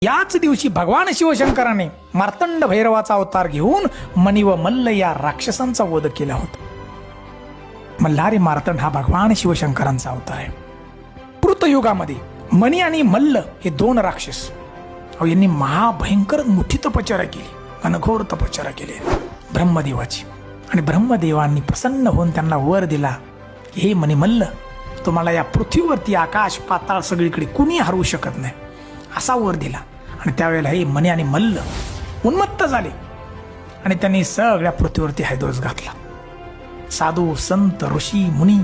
याच दिवशी भगवान शिवशंकराने मार्तंड भैरवाचा अवतार घेऊन मणी व मल्ल या राक्षसांचा वध केला होता. मल्हारी मार्तंड हा भगवान शिवशंकरांचा अवतार आहे. कृतयुगामध्ये मणी आणि मल्ल हे दोन राक्षस यांनी महाभयंकर मोठी तपश्चर्या केली, घनघोर तपश्चर्या केली ब्रह्मदेवाची. आणि ब्रह्मदेवांनी प्रसन्न होऊन त्यांना वर दिला, हे मणिमल्ल, तुम्हाला या पृथ्वीवरती आकाश पाताळ सगळीकडे कुणी हरवू शकत नाही, असा वर दिला. आणि त्यावेळेला हे मणी आणि मल्ल उन्मत्त झाले आणि त्यांनी सगळ्या पृथ्वीवरती हैदोस घातला. साधू संत ऋषी मुनी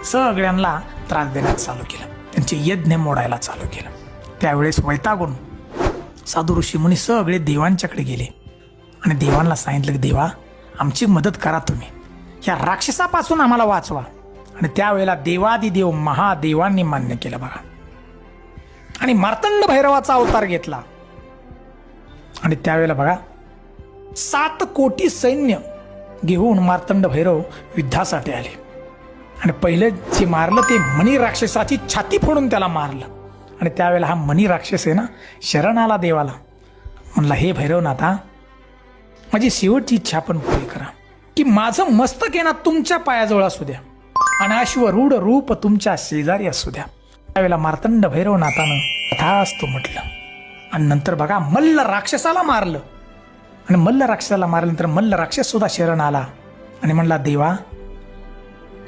सगळ्यांना त्रास देण्यास चालू केलं, त्यांचे यज्ञ मोडायला चालू केलं. त्यावेळेस वैतागून साधू ऋषी मुनी सगळे देवांच्याकडे गेले आणि देवांना सांगितलं की देवा, आमची मदत करा, तुम्ही या राक्षसापासून आम्हाला वाचवा. आणि त्यावेळेला देवादिदेव महादेवांनी मान्य केलं बघा, आणि मार्तंड भैरवाचा अवतार घेतला. आणि त्यावेळेला बघा 7 कोटी सैन्य घेऊन मार्तंड भैरव युद्धासाठी आले. आणि पहिले जे मारलं ते मणी राक्षसाची छाती फोडून त्याला मारलं. आणि त्यावेळेला हा मणी राक्षस आहे ना, शरण आला देवाला, म्हणला, हे भैरवनाथा, माझी शेवटची इच्छा पण पुरी करा, की माझं मस्तक आहे ना तुमच्या पायाजवळ असू द्या आणि अश्वरूढ रूप तुमच्या शेजारी असू द्या. त्यावेळेला मार्तंड भैरवनाथानं तथास्तु म्हटलं. आणि नंतर बघा मल्ल राक्षसाला मारलं. आणि मल्ल राक्षसाला मारल्यानंतर मल्ल राक्षस सुद्धा शरण आला आणि म्हणला, देवा,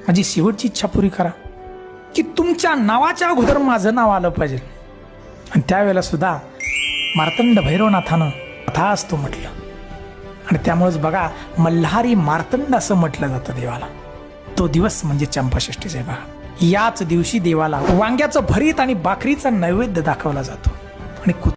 माझी शेवटची इच्छा पुरी करा, की तुमच्या नावाच्या अगोदर माझं नाव आलं पाहिजे. आणि त्यावेळेला सुद्धा मार्तंड भैरवनाथानं तथास्तु म्हटलं. आणि त्यामुळेच बघा मल्हारी मार्तंड असं म्हटलं जातं देवाला. तो दिवस म्हणजे चंपाषष्ठीचा आहे बघा. याच दिवशी देवाला वांग्याचं भरीत आणि भाकरीचा नैवेद्य दाखवला जातो. आणि